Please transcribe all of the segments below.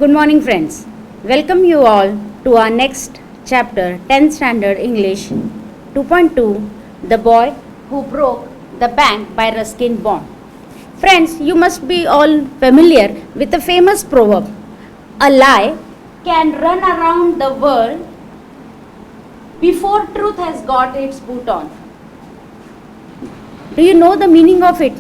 Good morning, friends. Welcome you all to our next chapter, 10th Standard English 2.2, The Boy Who Broke the Bank by Ruskin Bond. Friends, you must be all familiar with the famous proverb, a lie can run around the world before truth has got its boot on. Do you know the meaning of it?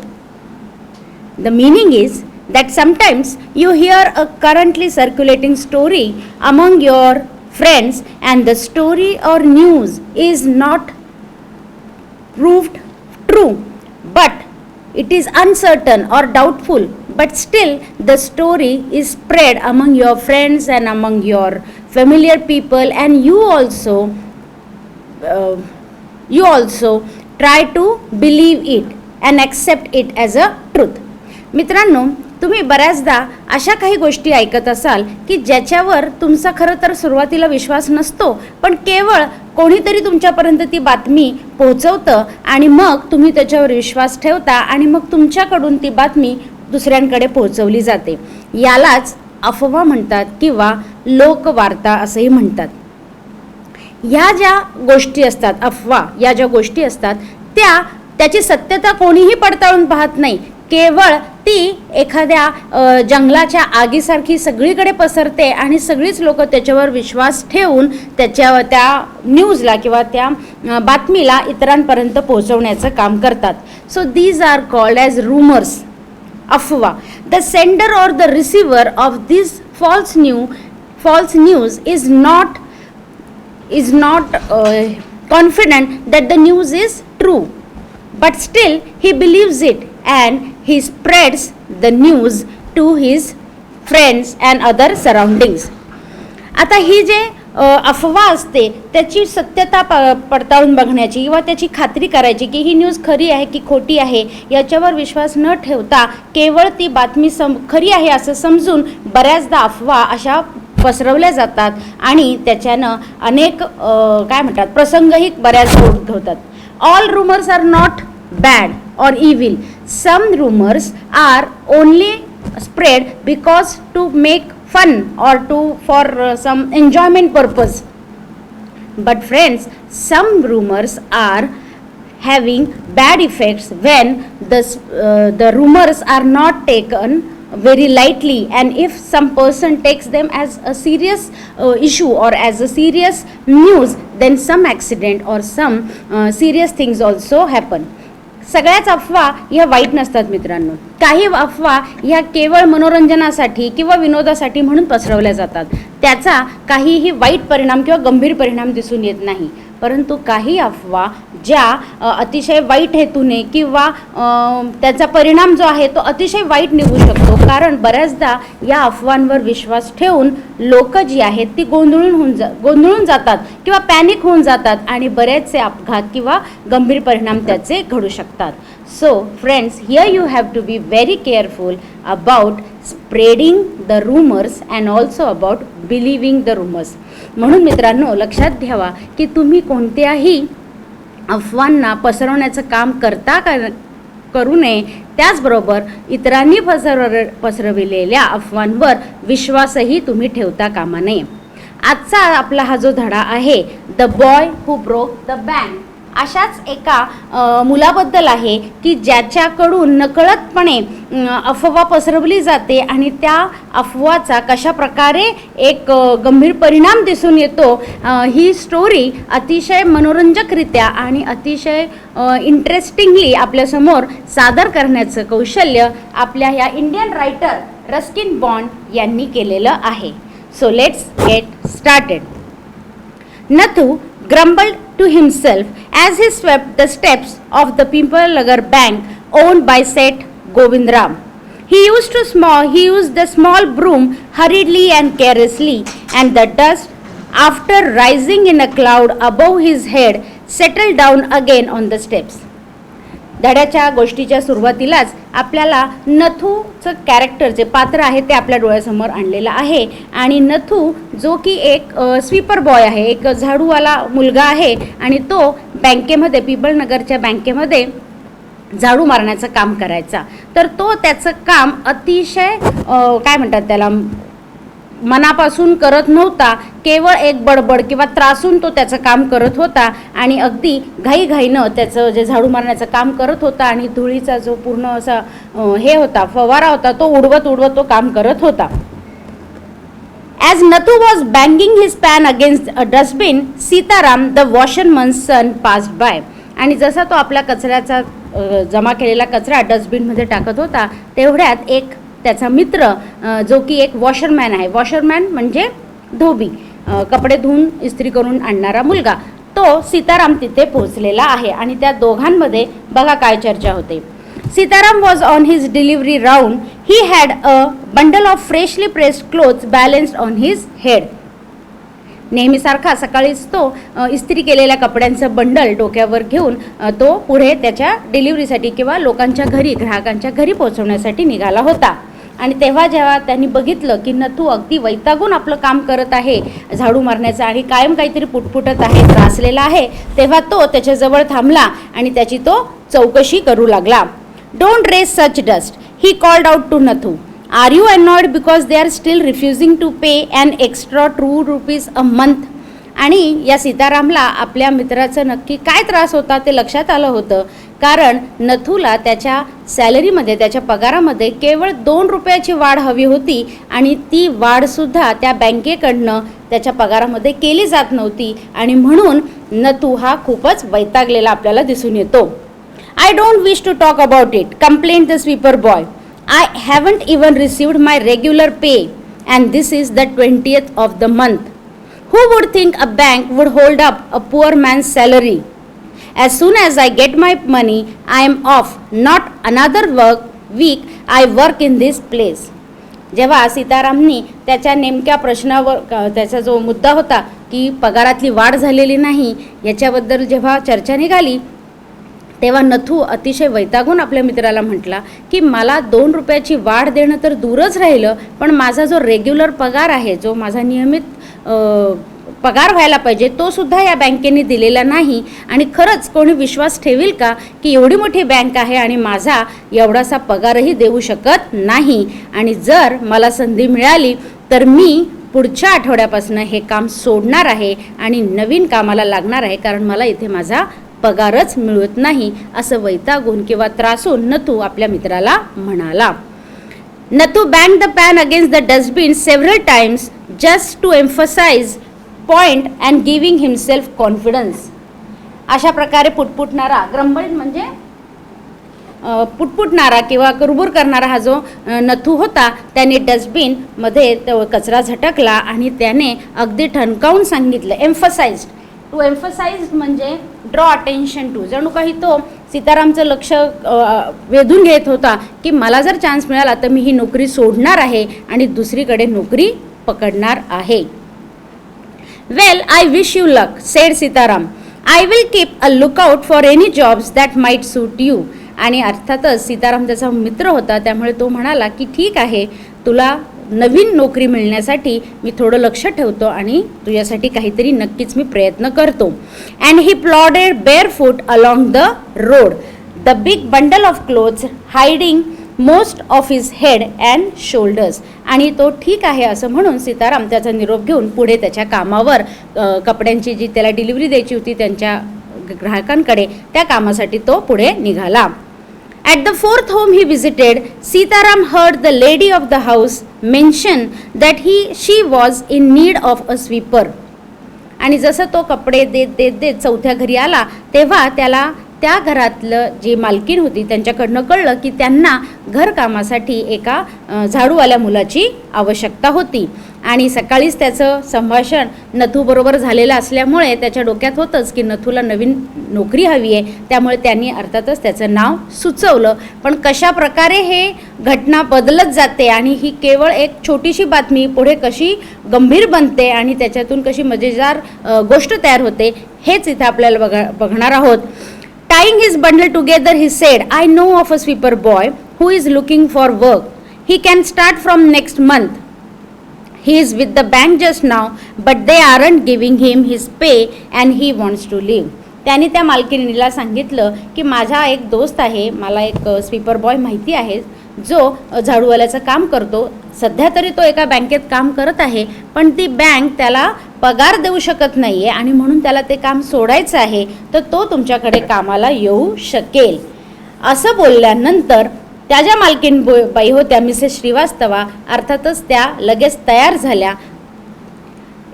The meaning is that sometimes you hear a currently circulating story among your friends and the story or news is not proved true, but it is uncertain or doubtful, but still the story is spread among your friends and among your familiar people, and you also try to believe it and accept it as a truth. मित्रांनो, तुम्ही बऱ्याचदा अशा काही गोष्टी ऐकत असाल की ज्याच्यावर तुमचा खरं तर सुरुवातीला विश्वास नसतो, पण केवळ कोणीतरी तुमच्यापर्यंत ती बातमी पोहोचवतं आणि मग तुम्ही त्याच्यावर विश्वास ठेवता आणि मग तुमच्याकडून ती बातमी दुसऱ्यांकडे पोहोचवली जाते. यालाच अफवा म्हणतात किंवा लोकवार्ता असंही म्हणतात. ह्या ज्या गोष्टी असतात, अफवा या ज्या गोष्टी असतात त्याची सत्यता कोणीही पडताळून पाहत नाही. केवळ ती एखाद्या जंगलाच्या आगीसारखी सगळीकडे पसरते आणि सगळीच लोक त्याच्यावर विश्वास ठेवून त्या न्यूजला किंवा त्या बातमीला इतरांपर्यंत पोहोचवण्याचं काम करतात. So these are called as rumours, अफवा. The sender or the receiver of this false news is not confident that the news is true, but still he believes it and he spreads the news to his friends and other surroundings. आता ही जे अफवा असते त्याची सत्यता पडताळून बघण्याची किंवा त्याची खात्री करायची की ही न्यूज खरी आहे की खोटी आहे याच्यावर विश्वास न ठेवता केवळ ती बातमी खरी आहे असं समजून बऱ्याचदा अफवा अशा पसरवल्या जातात आणि त्याच्यानं अनेक प्रसंगही बऱ्याच उद्भवतात. All rumours are not bad or evil. Some rumors are only spread because to make fun or for some enjoyment purpose. But friends, some rumors are having bad effects when the rumors are not taken very lightly, and if some person takes them as a serious issue or as a serious news, then some accident or some serious things also happen. सगळ्याच अफवा ह्या वाईट नसतात मित्रांनो. काही अफवा ह्या केवळ मनोरंजनासाठी किंवा विनोदासाठी म्हणून पसरवल्या जातात. त्याचा काहीही वाईट परिणाम किंवा गंभीर परिणाम दिसून येत नाही. परंतु काही अफवा ज्या अतिशय वाईट हेतूने किंवा त्याचा परिणाम जो आहे तो अतिशय वाईट निघू शकतो, कारण बऱ्याचदा या अफवांवर विश्वास ठेवून लोक जी आहेत ती गोंधळून जातात किंवा पॅनिक होऊन जातात आणि बरेचसे अपघात किंवा गंभीर परिणाम त्याचे घडू शकतात. So friends, here you have to be very careful about spreading the rumors and also about believing the rumors. म्हणून मित्रांनो, लक्षात ठेवा की तुम्ही कोणत्याही अफवांना पसरवण्याचं काम करू नये. त्याचबरोबर इतरांनी पसरविलेल्या अफवांवर विश्वासही तुम्ही ठेवता कामा नये. आजचा आपला हा जो धडा आहे, the boy who broke the bank, अशाच एका मुलाबद्दल आहे की ज्याच्याकडून नकळतपणे अफवा पसरवली जाते आणि त्या अफवाचा कशा प्रकारे एक गंभीर परिणाम दिसून येतो. ही स्टोरी अतिशय मनोरंजकरित्या आणि अतिशय इंटरेस्टिंगली आपल्यासमोर सादर करण्याचं कौशल्य आपल्या ह्या इंडियन रायटर रस्किन बॉन्ड यांनी केलेलं आहे. So let's get started. Nathu grumbled to himself as he swept the steps of the Pimpalnagar bank owned by Seth Govindram. He used the small broom hurriedly and carelessly, and the dust, after rising in a cloud above his head, settled down again on the steps. धड्याच्या गोष्टीच्या सुरुवातीलाच आपल्याला नथूचं character जे पात्र आहे ते आपल्या डोळ्यासमोर आणलेलं आहे. आणि नथू जो की एक स्वीपर बॉय आहे, एक झाडूवाला मुलगा आहे आणि तो बँकेमध्ये, पिंपळनगरच्या बँकेमध्ये झाडू मारण्याचं काम करायचा. तर तो त्याचं काम अतिशय काय म्हणतात त्याला मनापासून करत नव्हता, केवळ एक बडबड किंवा त्रासून तो त्याचं काम करत होता आणि अगदी घाईघाईनं त्याचं जे झाडू मारण्याचं काम करत होता आणि धुळीचा जो पूर्ण असा हे होता, फवारा होता, तो उडवत उडवत तो काम करत होता. As Nathu was banging his pan against a dustbin, Sitaram, the washerman's son, passed by. आणि जसा तो आपल्या कचऱ्याचा जमा केलेला कचरा डस्टबिनमध्ये टाकत होता, तेवढ्यात एक त्याचा मित्र जो की एक वॉशरमॅन आहे, वॉशरमॅन म्हणजे धोबी, कपडे धुवून इस्त्री करून आणणारा मुलगा, तो सीताराम तिथे पोहोचलेला आहे. आणि त्या दोघांमध्ये बघा काय चर्चा होते. Sitaram was on his delivery round. He had a bundle of freshly pressed clothes balanced on his head. नेहमीसारखा सकाळीच तो इस्त्री केलेल्या कपड्यांचं बंडल डोक्यावर घेऊन तो पुढे त्याच्या डिलिव्हरीसाठी किंवा लोकांच्या घरी, ग्राहकांच्या घरी पोहोचवण्यासाठी निघाला होता. आणि तेव्हा जेव्हा त्यांनी बघितलं की नथू अगदी वैतागून आपलं काम करत आहे झाडू मारण्याचं आणि कायम काहीतरी पुटपुटत आहे, त्रासलेला आहे, तेव्हा तो त्याच्याजवळ थांबला आणि त्याची तो चौकशी करू लागला. Don't raise such dust, he called out to Nathu. Are you annoyed because they are still refusing to pay an extra ₹2 a month? आणि या सीतारामला आपल्या मित्राचं नक्की काय त्रास होता ते लक्षात आलं होतं, कारण नथूला त्याच्या सॅलरीमध्ये, त्याच्या पगारामध्ये केवळ ₹2ची वाढ हवी होती आणि ती वाढसुद्धा त्या बँकेकडनं त्याच्या पगारामध्ये केली जात नव्हती आणि म्हणून नथू हा खूपच वैतागलेला आपल्याला दिसून येतो. I don't wish to talk about it, complained the sweeper boy. I haven't even received my regular pay and this is the 20th of the month. Who would think a bank would hold up a poor man's salary? As soon as I get my money, I am off. Not another week I work in this place. जेव्हा सीतारामनी त्याच्या नेमक्या प्रश्नावर, त्याचा जो मुद्दा होता की पगारातली वाढ झालेली नाही याच्याबद्दल जेव्हा चर्चा निघाली, तेव्हा नथू अतिशय वैतागून आपल्या मित्राला म्हटला की मला ₹2ची वाढ देणं तर दूरच राहिलं, पण माझा जो रेग्युलर पगार आहे, जो माझा नियमित पगार व्हायला पाहिजे, तो सुद्धा या बँकेने दिलेला नाही. आणि खरंच कोणी विश्वास ठेवील का की एवढी मोठी बँक आहे आणि माझा एवढासा पगारही देऊ शकत नाही. आणि जर मला संधी मिळाली तर मी पुढच्या आठवड्यापासून हे काम सोडणार आहे आणि नवीन कामाला लागणार आहे, कारण मला इथे माझा पगारच मिळत नाही, असं वैतागून किंवा त्रासून नथू आपल्या मित्राला म्हणाला. Nathu banged the pan against the dustbin several times just to emphasize point and giving himself confidence. अशा प्रकारे पुटपुटणारा, ग्रंबल म्हणजे पुटपुटणारा किंवा कुरबुर करणारा हा जो नथू होता, त्याने डस्टबिनमध्ये तो कचरा झटकला आणि त्याने अगदी ठणकावून सांगितलं, एम्फसाइज्ड. टू एम्फसाइज म्हणजे ड्रॉ अटेन्शन टू, जणू काही तो सीतारामचं लक्ष वेधून घेत होता की मला जर चान्स मिळाला तर मी ही नोकरी सोडणार आहे आणि दुसरीकडे नोकरी पकडणार आहे. Well, I wish you luck, said Sitaram. I will keep a lookout for any jobs that might suit you. आणि अर्थातच सीताराम त्याचा मित्र होता, त्यामुळे तो म्हणाला की ठीक आहे, तुला नवीन नोकरी मिळण्यासाठी मी थोडं लक्ष ठेवतो आणि तुझ्यासाठी काहीतरी नक्कीच मी प्रयत्न करतो. And he plodded barefoot along the road, the big bundle of clothes hiding most of his head and shoulders. आणि तो ठीक आहे असं म्हणून सीताराम त्याचा निरोप घेऊन पुढे त्याच्या कामावर, कपड्यांची जी त्याला डिलिव्हरी द्यायची होती त्यांच्या ग्राहकांकडे, त्या कामासाठी तो पुढे निघाला. At the fourth home he visited, Sitaram heard the lady of the house mention that she was in need of a sweeper. आणि जसं तो कपडे देत चौथ्या घरी आला तेव्हा त्याला त्या घरातलं जी मालकीन होती त्यांच्याकडनं कळलं की त्यांना घरकामासाठी एका झाडूवाल्या मुलाची आवश्यकता होती. आणि सकाळीच त्याचं संभाषण नथूबरोबर झालेलं असल्यामुळे त्याच्या डोक्यात होतंच की नथूला नवीन नोकरी हवी आहे, त्यामुळे त्यांनी अर्थातच त्याचं नाव सुचवलं. पण कशा प्रकारे हे घटना बदलत जाते आणि ही केवळ एक छोटीशी बातमी पुढे कशी गंभीर बनते आणि त्याच्यातून कशी मजेदार गोष्ट तयार होते, हेच इथे आपल्याला बघणार आहोत. Tying his bundle together, he said, I know of a sweeper boy who is looking for work. He can start from next month. He is with the bank just now, but they aren't giving him his pay and he wants to leave. त्याने त्या मालकिनीला सांगितलं की माझा एक दोस्त आहे, मला एक स्वीपर बॉय माहिती आहे जो झाडूवाल्याचं काम करतो, सध्या तरी तो एका बँकेत काम करत आहे, पण ती बँक त्याला पगार देऊ शकत नाही आहे आणि म्हणून त्याला ते काम सोडायचं आहे, तर तो तुमच्याकडे कामाला येऊ शकेल. असं बोलल्यानंतर त्या ज्या मालकीन बाई होत्या मिसेस श्रीवास्तवा, अर्थातच त्या लगेच तयार झाल्या.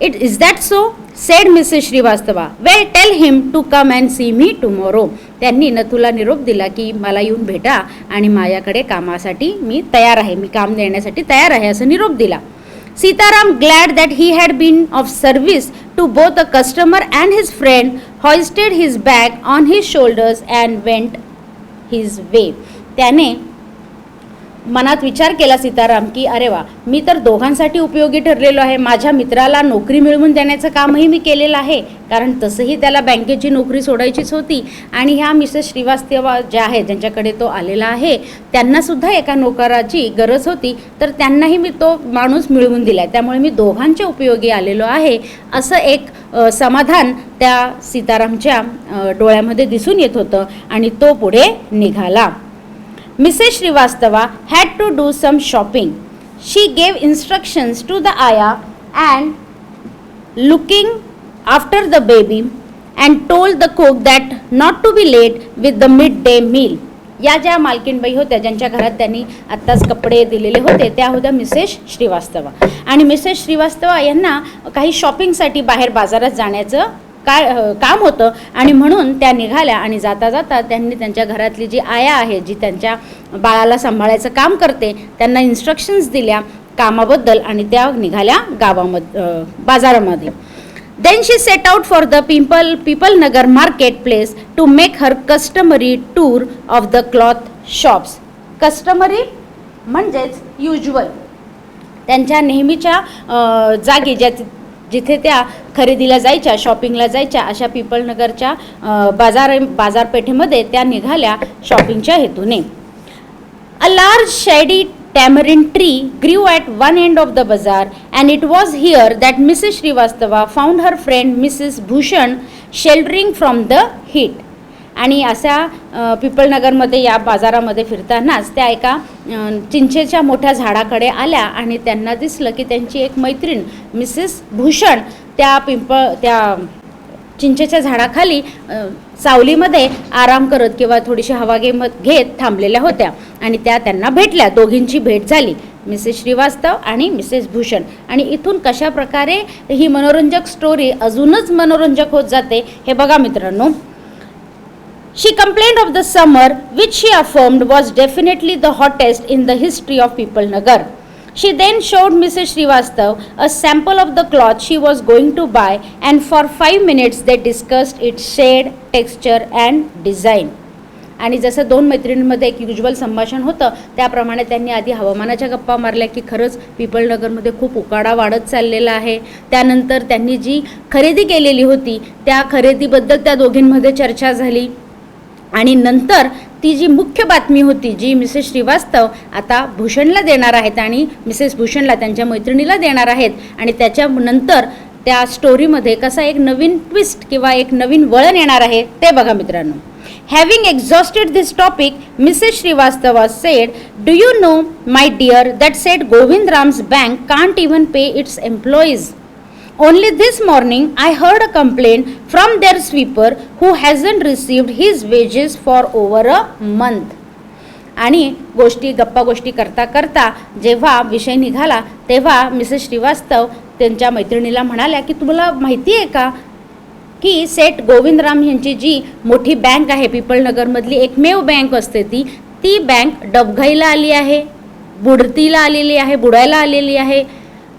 It is that so said Mrs Shrivastava. Well tell him to come and see me tomorrow. त्यांनी नथूला निरोप दिला की मला येऊन भेटा आणि माझ्याकडे कामासाठी मी तयार आहे, मी काम देण्यासाठी तयार आहे असं निरोप दिला. Sitaram, glad that he had been of service to both the customer and his friend, hoisted his bag on his shoulders and went his way. त्याने मनात विचार केला सीताराम की अरे वा, मी तर दोघांसाठी उपयोगी ठरलेलो आहे. माझ्या मित्राला नोकरी मिळवून देण्याचं कामही मी केलेलं आहे, कारण तसंही त्याला बँकेची नोकरी सोडायचीच होती आणि ह्या मिसेस श्रीवास्तवा ज्या आहेत ज्यांच्याकडे तो आलेला आहे त्यांनासुद्धा एका नोकराची गरज होती, तर त्यांनाही मी तो माणूस मिळवून दिला, त्यामुळे मी दोघांच्या उपयोगी आलेलो आहे असं एक समाधान त्या सीतारामच्या डोळ्यामध्ये दिसून येत होतं आणि तो पुढे निघाला. Mrs. Srivastava had to do some shopping. She gave instructions to the ayah and looking after the baby and told the cook that not to be late with the midday meal. या ज्या मालकीनबाई होत्या ज्यांच्या घरात त्यांनी आत्ताच कपडे दिलेले होते त्या होत्या मिसेस श्रीवास्तवा. आणि मिसेस श्रीवास्तवा यांना काही शॉपिंगसाठी बाहेर बाजारात जाण्याचं काम होतं आणि म्हणून त्या निघाल्या आणि जाता जाता त्यांनी त्यांच्या घरातली जी आया आहे जी त्यांच्या बाळाला सांभाळायचं काम करते त्यांना इन्स्ट्रक्शन्स दिल्या कामाबद्दल आणि त्या निघाल्या बाजारामध्ये. Then she set out for the people Nagar marketplace to make her customary tour of the cloth shops. Customary म्हणजेच युज्युअल, त्यांच्या नेहमीच्या जागी जिथे त्या खरेदीला जायच्या, शॉपिंगला जायच्या, अशा पिपलनगरच्या बाजारपेठेमध्ये त्या निघाल्या शॉपिंगच्या हेतूने. A large shady tamarind tree grew at one end of the bazaar and it was here that Mrs. Srivastava found her friend Mrs. Bhushan sheltering from the heat. आणि अशा पिपलनगरमध्ये या बाजारामध्ये फिरतानाच त्या एका चिंचेच्या मोठ्या झाडाकडे आल्या आणि त्यांना दिसलं की त्यांची एक मैत्रीण मिसेस भूषण त्या चिंचेच्या झाडाखाली सावलीमध्ये आराम करत किंवा थोडीशी हवा घेत थांबलेल्या होत्या आणि त्या त्यांना भेटल्या. दोघींची भेट झाली, मिसेस श्रीवास्तव आणि मिसेस भूषण. आणि इथून कशा प्रकारे ही मनोरंजक स्टोरी अजूनच मनोरंजक होत जाते हे बघा मित्रांनो. She complained of the summer, which she affirmed was definitely the hottest in the history of Pipalnagar. She then showed Mrs. Srivastav a sample of the cloth she was going to buy, and for 5 minutes they discussed its shade, texture and design. आणि जसं दोन मैत्रिणींमध्ये एक usual संभाषण होतं त्याप्रमाणे त्यांनी आधी हवामानाच्या गप्पा मारल्या की खरंच पिपलनगरमध्ये खूप उकाडा वाढत चाललेला आहे. त्यानंतर त्यांनी जी खरेदी केलेली होती त्या खरेदीबद्दल त्या दोघींमध्ये चर्चा झाली आणि नंतर ती जी मुख्य बातमी होती जी मिसेस श्रीवास्तव आता भूषणला देणार आहेत आणि मिसेस भूषणला त्यांच्या मैत्रिणीला देणार आहेत आणि त्याच्यानंतर त्या स्टोरीमध्ये कसा एक नवीन ट्विस्ट किंवा एक नवीन वळण येणार आहे ते बघा मित्रांनो. Having exhausted this topic, Mrs. Srivastava said, "Do you know, my dear, that said Govindram's bank can't even pay its employees. Only this morning I heard a complaint from their sweeper who hasn't received his wages for over a month." आणि गप्पा गोष्टी करता करता जेव्हा विषय निघाला तेव्हा Mrs Srivastava त्यांच्या मैत्रिणीला म्हणाल्या की तुम्हाला माहिती आहे का की सेठ गोविंदराम यांची जी मोठी बँक आहे पिपलनगरमधली एकमेव बँक असते ती बँक डबघाईला आली आहे, बुडायला आलेली आहे.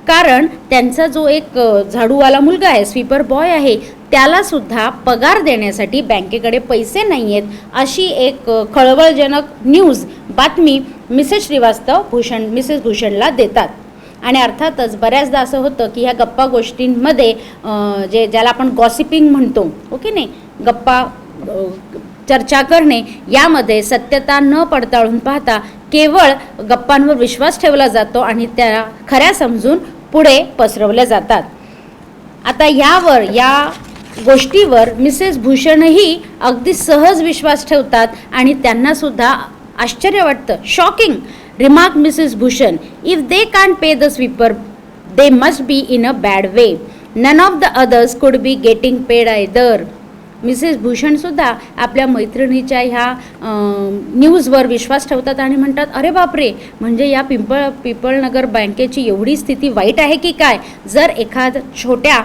कारण त्यांचा जो एक झाडूवाला मुलगा आहे, स्वीपर बॉय आहे, त्यालासुद्धा पगार देण्यासाठी बँकेकडे पैसे नाही आहेत अशी एक खळबळजनक बातमी मिसेस श्रीवास्तव मिसेस भूषणला देतात. आणि अर्थातच बऱ्याचदा असं होतं की ह्या गप्पा गोष्टींमध्ये ज्याला आपण गॉसिपिंग म्हणतो, ओके नाही, गप्पा चर्चा करणे, यामध्ये सत्यता न पडताळून पाहता केवळ गप्पांवर विश्वास ठेवला जातो आणि त्या खऱ्या समजून पुढे पसरवल्या जातात. आता या गोष्टीवर मिसेस भूषणही अगदी सहज विश्वास ठेवतात आणि त्यांनासुद्धा आश्चर्य वाटतं, shocking, remarked Mrs. Bhushan. "If they can't pay the sweeper, they must be in a bad way. None of the others could be getting paid either." Mrs भूषणसुद्धा आपल्या मैत्रिणीच्या ह्या न्यूजवर विश्वास ठेवतात आणि म्हणतात, अरे बापरे, म्हणजे या पिंपळनगर बँकेची एवढी स्थिती वाईट आहे की काय? जर एखाद छोट्या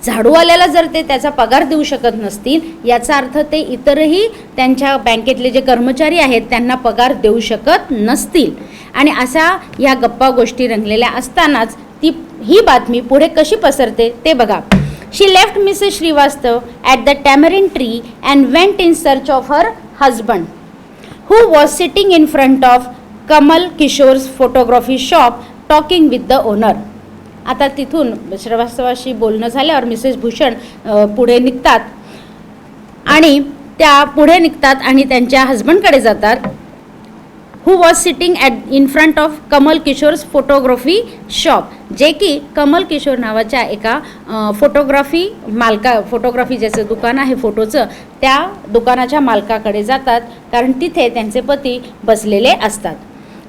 झाडूवाल्याला जर ते त्याचा पगार देऊ शकत नसतील, याचा अर्थ ते इतरही त्यांच्या बँकेतले जे कर्मचारी आहेत त्यांना पगार देऊ शकत नसतील. आणि अशा या गप्पा गोष्टी रंगलेल्या असतानाच ही बातमी पुढे कशी पसरते ते बघा. She left Mrs. Srivastava at the tamarind tree and went in search of her husband, who was sitting in front of Kamal Kishore's photography shop talking with the owner. आता तिथून श्रीवास्तवाशी बोलणं झाल्यावर मिसेस भूषण पुढे निघतात आणि त्या पुढे निघतात आणि त्यांच्या हजबंडकडे जातात, who was sitting in front of Kamal Kishore's photography shop, जे की कमल किशोर नावाच्या एका फोटोग्राफी ज्याचं दुकान आहे फोटोचं, त्या दुकानाच्या मालकाकडे जातात कारण तिथे त्यांचे पती बसलेले असतात.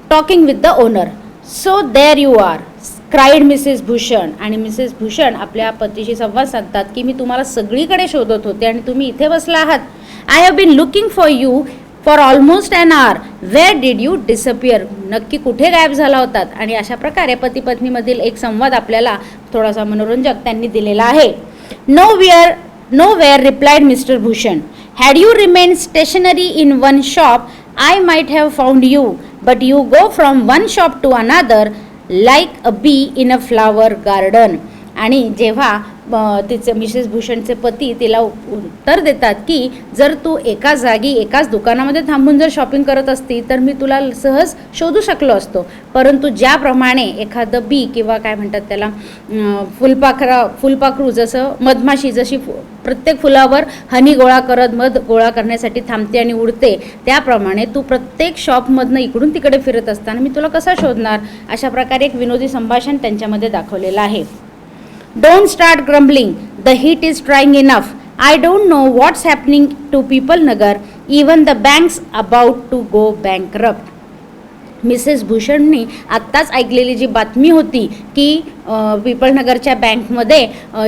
Talking with the owner. So there you are, cried Mrs Bhushan. आणि मिसेस भूषण आपल्या पतीशी संवाद साधतात की मी तुम्हाला सगळीकडे शोधत होते आणि तुम्ही इथे बसला आहात. I have been looking for you for almost an hour. Where did you disappear. नक्की कुठे गायब झाला होतात. आणि अशा प्रकारे पती पत्नीमधील एक संवाद आपल्याला थोडासा मनोरंजक त्यांनी दिलेला आहे. Nowhere replied Mr Bhushan. Had you remain stationery in one shop I might have found you, but you go from one shop to another like a bee in a flower garden. आणि जेव्हा तिचे Mrs भूषणचे पती तिला उत्तर देतात की जर तू एका जागी एकाच दुकानामध्ये थांबून जर शॉपिंग करत असती तर मी तुला सहज शोधू शकलो असतो, परंतु ज्याप्रमाणे एखादं बी किंवा काय म्हणतात त्याला फुलपाखरू जसं मधमाशी जशी प्रत्येक फुलावर हनी गोळा करत मध गोळा करण्यासाठी थांबते आणि उडते, त्याप्रमाणे तू प्रत्येक शॉपमधनं इकडून तिकडे फिरत असताना मी तुला कसा शोधणार. अशा प्रकारे एक विनोदी संभाषण त्यांच्यामध्ये दाखवलेलं आहे. Don't start grumbling. The heat is trying enough. I don't know what's happening to People Nagar. Even the bank's about to go bankrupt. Mrs भूषणनी आत्ताच ऐकलेली जी बातमी होती की पिपळनगरच्या बँकमध्ये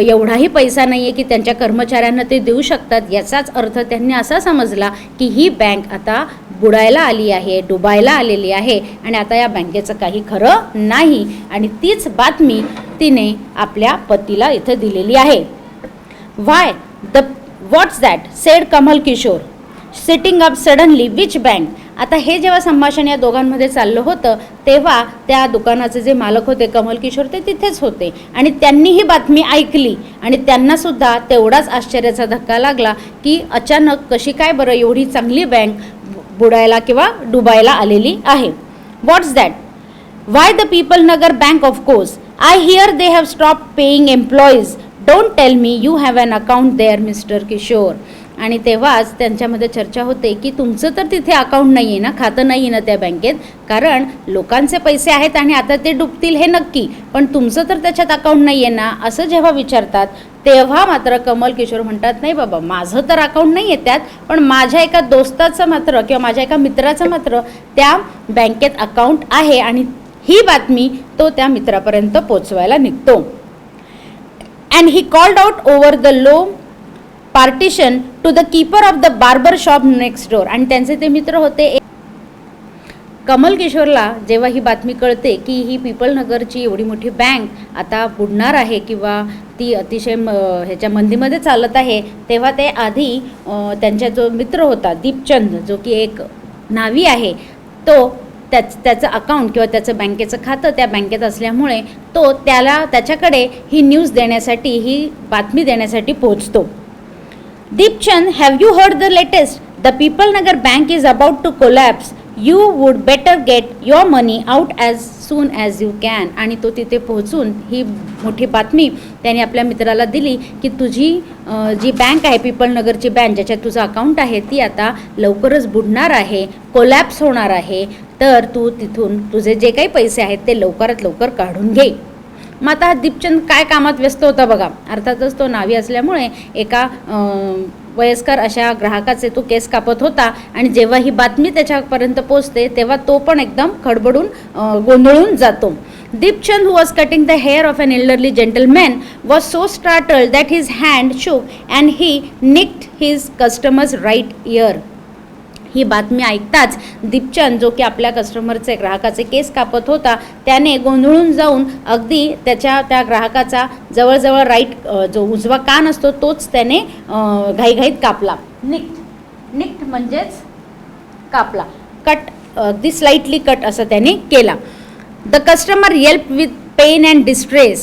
एवढाही पैसा नाही आहे की त्यांच्या कर्मचाऱ्यांना ते देऊ शकतात, याचाच अर्थ त्यांनी असा समजला की ही बँक आता बुडायला आली आहे, डुबायला आलेली आहे आणि आता या बँकेचं काही खरं नाही. आणि तीच बातमी तिने आपल्या पतीला इथे दिलेली आहे. What's that said Kamal Kishore sitting up suddenly. Which bank. आता हे जेव्हा संभाषण या दोघांमध्ये चाललं होतं तेव्हा त्या दुकानाचे जे मालक होते कमल किशोर ते तिथेच होते आणि त्यांनी ही बातमी ऐकली आणि त्यांनासुद्धा तेवढाच आश्चर्याचा धक्का लागला की अचानक कशी काय बरं एवढी चांगली बँक बुडायला किंवा डुबायला आलेली आहे. What's that. Why the Pipal Nagar bank of course. I hear they have stop paying employees. Don't tell me you have an account there Mr Kishore. आणि तेव्हाच त्यांच्यामध्ये चर्चा होते की तुमचं तर तिथे अकाउंट नाही आहे ना, खातं नाही आहे ना त्या बँकेत, कारण लोकांचे पैसे आहेत आणि आता ते डुबतील हे नक्की, पण तुमचं तर त्याच्यात अकाउंट नाही आहे ना, असं जेव्हा विचारतात तेव्हा मात्र कमल किशोर म्हणतात, नाही बाबा माझं तर अकाउंट नाही आहे त्यात, पण माझ्या एका दोस्ताचं मात्र किंवा माझ्या एका मित्राचं मात्र त्या बँकेत अकाउंट आहे. आणि ही बातमी तो त्या मित्रापर्यंत पोचवायला निघतो. And he called out over the low partition to the keeper of the barber shop next door. आणि त्यांचे ते मित्र होते. कमल किशोरला जेव्हा ही बातमी कळते की ही पिपळनगरची एवढी मोठी बँक आता बुडणार आहे किंवा ती अतिशय ह्याच्या मंदीमध्ये चालत आहे, तेव्हा ते आधी त्यांचा जो मित्र होता दीपचंद, जो की एक न्हावी आहे, तो त्याचं अकाउंट किंवा त्याचं बँकेचं खातं त्या बँकेत असल्यामुळे तो त्याच्याकडे ही न्यूज देण्यासाठी, ही बातमी देण्यासाठी पोहोचतो. Deepchand, have you heard the latest? The People Nagar bank is about to collapse. You would better get your money out as soon as you can. आणि तो तिथे पोहोचून ही मोठी बातमी त्याने आपल्या मित्राला दिली की तुझी जी बँक आहे पिपळनगरची बँक ज्याच्यात तुझं अकाउंट आहे ती आता लवकरच बुडणार आहे, कोलॅप्स होणार आहे, तर तू तिथून तुझे जे काही पैसे आहेत ते लवकरात लवकर काढून घे. मग आता दीपचंद काय कामात व्यस्त होता बघा. अर्थातच तो नावी असल्यामुळे एका वयस्कर अशा ग्राहकाचे तो केस कापत होता आणि जेव्हा ही बातमी त्याच्यापर्यंत पोहोचते तेव्हा तो पण एकदम खडबडून गोंधळून जातो. Dipchand, who was cutting the hair of an elderly gentleman, was so startled that his hand shook and he nicked his customer's right ear. ही बातमी ऐकताच दीपचंद, जो की आपल्या कस्टमरचे ग्राहकाचे केस कापत होता, त्याने गोंधळून जाऊन अगदी त्या ग्राहकाचा जवळजवळ जो उजवा कान असतो तोच त्याने घाईघाईत कापला. निक्ट म्हणजेच कापला, कट, अगदी स्लाइटली कट असं त्याने केला. The customer yelped with pain and distress.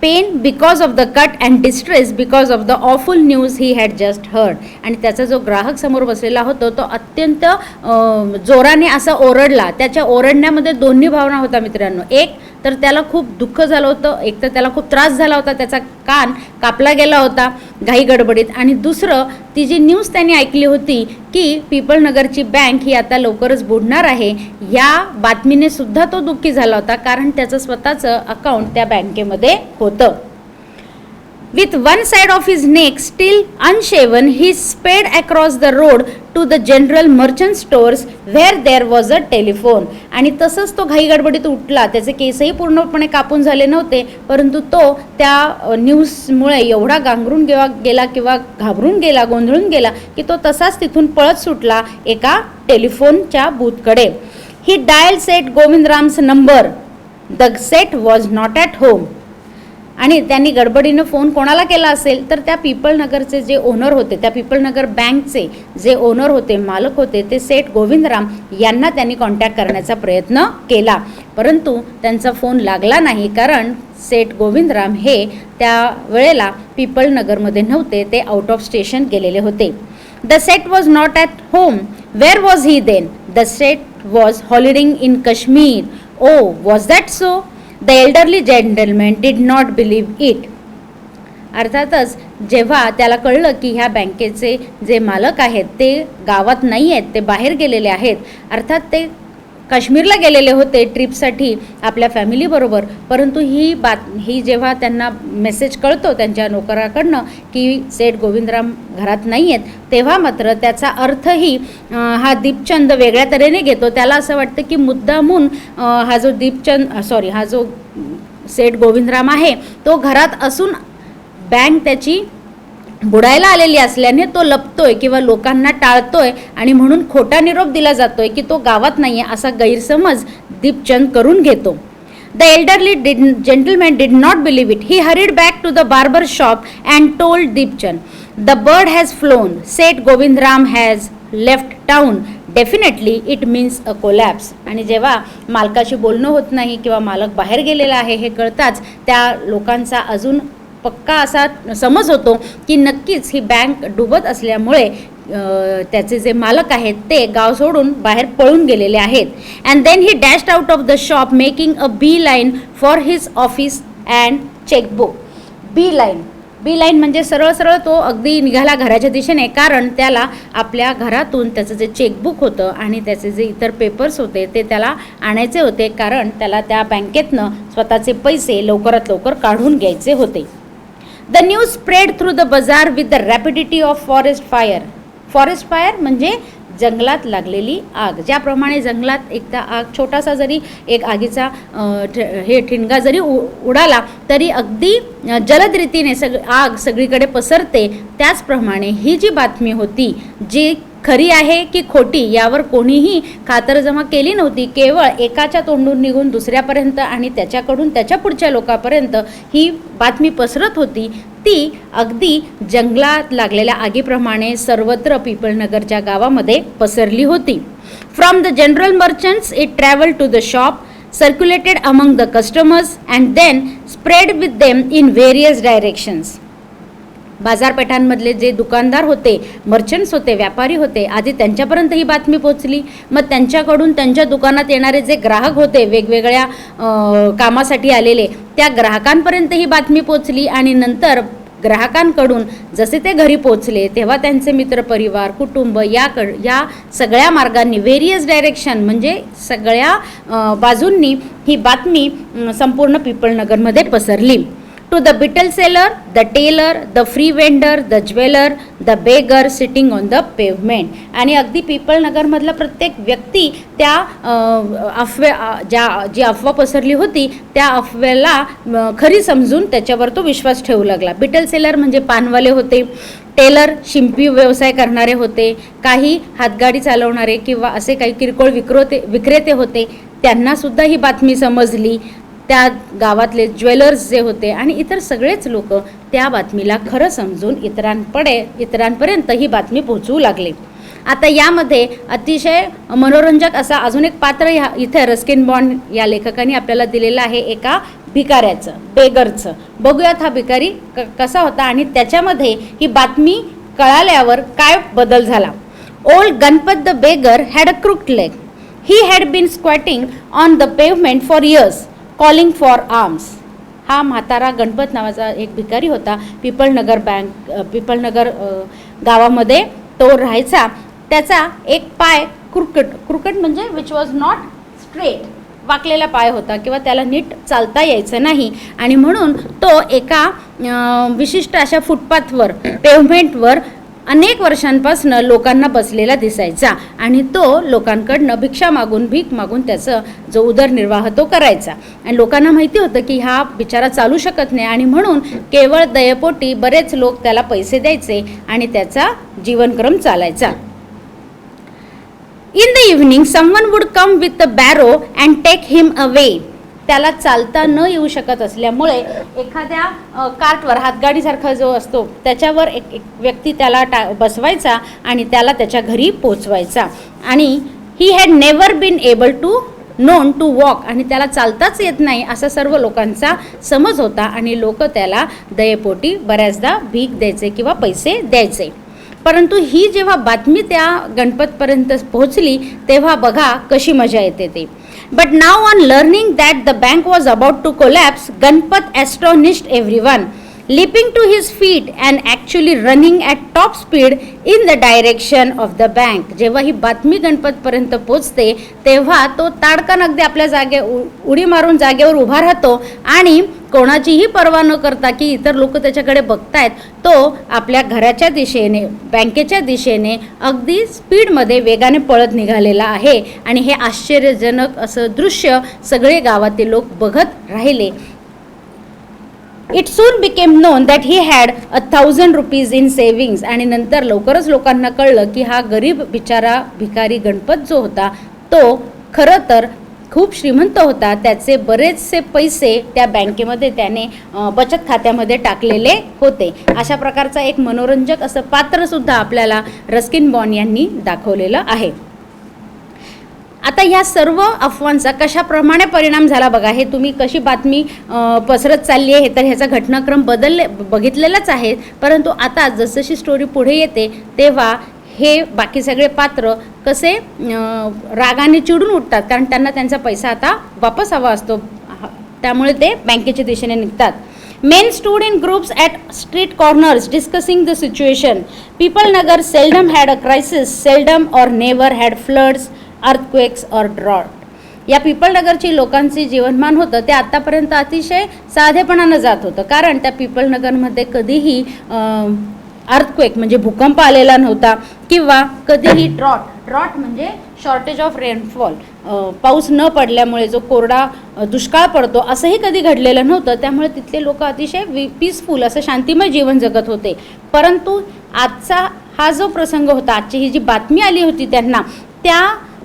Pain because of the cut and distress because of the awful news he had just heard. आणि त्याचा जो ग्राहक समोर बसलेला होता तो अत्यंत जोराने असा ओरडला. त्याच्या ओरडण्यामध्ये दोन्ही भावना होता मित्रांनो. एक तर त्याला खूप दुःख झालं होतं, एक तर त्याला खूप त्रास झाला होता, त्याचा कान कापला गेला होता घाई गडबडीत, आणि दुसरं ती जी न्यूज त्यांनी ऐकली होती की पिपळनगरची बँक ही आता लवकरच बुडणार आहे, या बातमीने सुद्धा तो दुःखी झाला होता, कारण त्याचं स्वतःचं अकाउंट त्या बँकेमध्ये होतं. With one side of his neck still unshaven, he sped across the road to the general merchant stores where there was a telephone. आणि तसंच तो घाई गडबडीत उठला. त्याचे केसही पूर्णपणे कापून झाले नव्हते, परंतु तो त्या न्यूजमुळे एवढा गांगरून गेला किंवा घाबरून गेला, गोंधळून गेला की तो तसाच तिथून पळत सुटला एका टेलिफोनच्या बूथकडे. He dialed Seth Govindram's number. The Seth was not at home. आणि त्यांनी गडबडीनं फोन कोणाला केला असेल तर त्या पिपळनगरचे जे ओनर होते, त्या पिपळनगर बँकचे जे ओनर होते, मालक होते, ते सेठ गोविंदराम यांना त्यांनी कॉन्टॅक्ट करण्याचा प्रयत्न केला, परंतु त्यांचा फोन लागला नाही, कारण सेठ गोविंदराम हे त्या वेळेला पिपळनगरमध्ये नव्हते, ते आउट ऑफ स्टेशन गेलेले होते. The seth was not at home. Where was he then? The seth was holidaying in Kashmir. Oh, was that so? The elderly gentleman did not believe it. अर्थातच जेव्हा त्याला कळलं की ह्या बँकेचे जे मालक आहेत ते गावात नाही आहेत, ते बाहेर गेलेले आहेत, अर्थात ते काश्मीरला गेलेले होते ट्रिपसाठी आपल्या फॅमिलीबरोबर, परंतु ही जेव्हा त्यांना मेसेज कळतो त्यांच्या नोकराकडनं की सेठ गोविंदराम घरात नाही आहेत, तेव्हा मात्र त्याचा अर्थही हा दीपचंद वेगळ्या तऱ्हेने घेतो. त्याला असं वाटतं की मुद्दामून हा जो सेठ गोविंदराम आहे तो घरात असून बँक त्याची बुडायला आलेली असल्याने तो लपतोय किंवा लोकांना टाळतोय आणि म्हणून खोटा निरोप दिला जातोय की तो गावात नाही आहे, असा गैरसमज दीपचंद करून घेतो. The elderly gentleman did not believe it. He hurried back to the barber shop and told Dipchand, "The bird has flown. Seth Govindram has left town. Definitely it means a collapse." आणि जेव्हा मालकाशी बोलणं होत नाही किंवा मालक बाहेर गेलेला आहे हे कळताच त्या लोकांचा अजून पक्का असा समज होतो की नक्कीच ही बँक डुबत असल्यामुळे त्याचे जे मालक आहेत ते गाव सोडून बाहेर पळून गेलेले आहेत. And then he dashed out of the shop making a bee line for his office and chequebook. Bee line म्हणजे सरळ सरळ तो अगदी निघाला घराच्या दिशेने, कारण त्याला आपल्या घरातून त्याचं जे चेकबुक होतं आणि त्याचे जे इतर पेपर्स होते ते त्याला आणायचे होते, कारण त्याला त्या बँकेतनं स्वतःचे पैसे लवकरात लवकर काढून घ्यायचे होते. The news spread through the bazaar with the rapidity of forest fire. Forest fire म्हणजे जंगलात लागलेली आग. ज्याप्रमाणे जंगलात एकदा आग, छोटासा जरी एक आगीचा ठिणगा जरी उडाला तरी अगदी जलद रीतीने आग सगळीकडे पसरते, त्याचप्रमाणे ही जी बातमी होती जी खरी आहे की खोटी यावर कोणीही खातरजमा केली नव्हती. केवळ एकाच्या तोंडून निघून दुसऱ्यापर्यंत आणि त्याच्याकडून त्याच्या पुढच्या लोकांपर्यंत ही बातमी पसरत होती. ती अगदी जंगलात लागलेल्या आगीप्रमाणे सर्वत्र पिपळनगरच्या गावामध्ये पसरली होती. From the general merchants it travel to the shop, circulated among the customers and then spread with them in various directions. बाजारपेठांमधले जे दुकानदार होते, मर्चंट्स होते, व्यापारी होते, आधी त्यांच्यापर्यंत ही बातमी पोचली. मग त्यांच्याकडून त्यांच्या दुकानात येणारे जे ग्राहक होते वेगवेगळ्या कामासाठी आलेले, त्या ग्राहकांपर्यंत ही बातमी पोचली आणि नंतर ग्राहकांकडून जसे ते घरी पोचले तेव्हा त्यांचे मित्रपरिवार, कुटुंब या सगळ्या मार्गांनी, व्हेरियस डायरेक्शन म्हणजे सगळ्या बाजूंनी ही बातमी संपूर्ण पिपळनगरमध्ये पसरली. to the betel seller, the tailor, the free vendor, the jeweler, the beggar sitting on the pavement. आणि अगदी पिपळनगरमधला प्रत्येक व्यक्ती त्या जी अफवा पसरली होती त्या अफवेला खरी समजून त्याच्यावर तो विश्वास ठेवू लागला. बिटल सेलर म्हणजे पानवाले होते, टेलर शिंपी व्यवसाय करणारे होते, काही हातगाडी चालवणारे किंवा असे काही किरकोळ विक्रेते होते, त्यांना सुद्धा ही बातमी समजली. त्या गावातले ज्वेलर्स जे होते आणि इतर सगळेच लोक त्या बातमीला खरं समजून इतरांपर्यंत ही बातमी पोहोचवू लागले. आता यामध्ये अतिशय मनोरंजक असा अजून एक पात्र इथे रस्किन बॉन्ड या लेखकाने आपल्याला दिलेलं आहे, एका भिकाऱ्याचं, बेगरचं. बघूयात हा भिकारी कसा होता आणि त्याच्यामध्ये ही बातमी कळाल्यावर काय बदल झाला. Old Ganpat the beggar had a crooked leg. He had been squatting on the pavement for years calling for alms. हा म्हातारा गणपत नावाचा एक भिकारी होता. पिपळनगर गावामध्ये तो राहायचा. त्याचा एक पाय क्रुकट म्हणजे विच वॉज नॉट स्ट्रेट, वाकलेला पाय होता किंवा त्याला नीट चालता यायचं नाही आणि म्हणून तो एका विशिष्ट अशा फुटपाथवर, पेव्हमेंटवर अनेक वर्षांपासून लोकांना बसलेला दिसायचा आणि तो लोकांकडनं भीक मागून त्याचं जो उदरनिर्वाह तो करायचा. आणि लोकांना माहिती होतं की हा बिचारा चालू शकत नाही आणि म्हणून केवळ दयेपोटी बरेच लोक त्याला पैसे द्यायचे आणि त्याचा जीवनक्रम चालायचा. In the evening someone would come with a barrow and take him away. त्याला चालता न येऊ शकत असल्यामुळे एखाद्या कार्टवर, हातगाडीसारखा जो असतो त्याच्यावर एक व्यक्ती त्याला बसवायचा आणि त्याला त्याच्या घरी पोचवायचा. आणि he had never been able to known to walk. आणि त्याला चालताच येत नाही असा सर्व लोकांचा समज होता आणि लोक त्याला दयेपोटी बऱ्याचदा भीक द्यायचे किंवा पैसे द्यायचे. परंतु ही जेव्हा बातमी त्या गणपतपर्यंत पोहोचली तेव्हा बघा कशी मजा येते ते. But now on learning that the bank was about to collapse, Ganpat astonished everyone, leaping to his feet and actually running at top speed in the direction of the bank. जेव्हा ही बातमी गणपतपर्यंत पोहोचते तेव्हा तो ताडकन अगदी आपल्या उडी मारून जागेवर उभा राहतो आणि कोणाचीही पर्वा न करता की इतर लोक त्याच्याकडे बघतायत, तो आपल्या घराच्या दिशेने, बँकेच्या दिशेने अगदी स्पीडमध्ये वेगाने पळत निघालेला आहे. आणि हे आश्चर्यजनक असं दृश्य सगळे गावातील लोक बघत राहिले. It soon became non that he had 1,000 rupees in savings. आणि नंतर लवकरच लोकांना कळलं की हा गरीब बिचारा भिकारी गणपत जो होता तो खरं तर खूप श्रीमंत होता. त्याचे बरेचसे पैसे त्या बँकेमध्ये त्याने बचत खात्यामध्ये टाकलेले होते. अशा प्रकारचा एक मनोरंजक असं पात्रसुद्धा आपल्याला रस्किन बॉन्ड यांनी दाखवलेलं आहे. आता ह्या सर्व अफवांचा कशाप्रमाणे परिणाम झाला बघा. हे तुम्ही कशी बातमी पसरत चालली आहे तर ह्याचा घटनाक्रम बघितलेलाच आहे. परंतु आता जसजशी स्टोरी पुढे येते तेव्हा हे बाकी सगळे पात्र कसे रागाने चिडून उठतात, कारण त्यांना त्यांचा पैसा आता वापस हवा असतो. त्यामुळे ते बँकेच्या दिशेने निघतात. Men stood in groups at street corners discussing the situation. Pipalnagar seldom had a crisis, seldom or never had floods, earthquakes or drought. या पिपळनगरची लोकांचे जीवनमान होतं ते आतापर्यंत अतिशय साधेपणानं जात होतं, कारण त्या पिपळनगरमध्ये कधीही अर्थक्वेक म्हणजे भूकंप आलेला नव्हता किंवा कधीही ड्रॉट म्हणजे शॉर्टेज ऑफ रेनफॉल, पाऊस न पडल्यामुळे जो कोरडा दुष्काळ पडतो असंही कधी घडलेलं नव्हतं. त्यामुळे तिथले लोक अतिशय पीसफुल असं शांतिमय जीवन जगत होते. परंतु आजचा हा जो प्रसंग होता, आजची ही जी बातमी आली होती त्यांना, त्या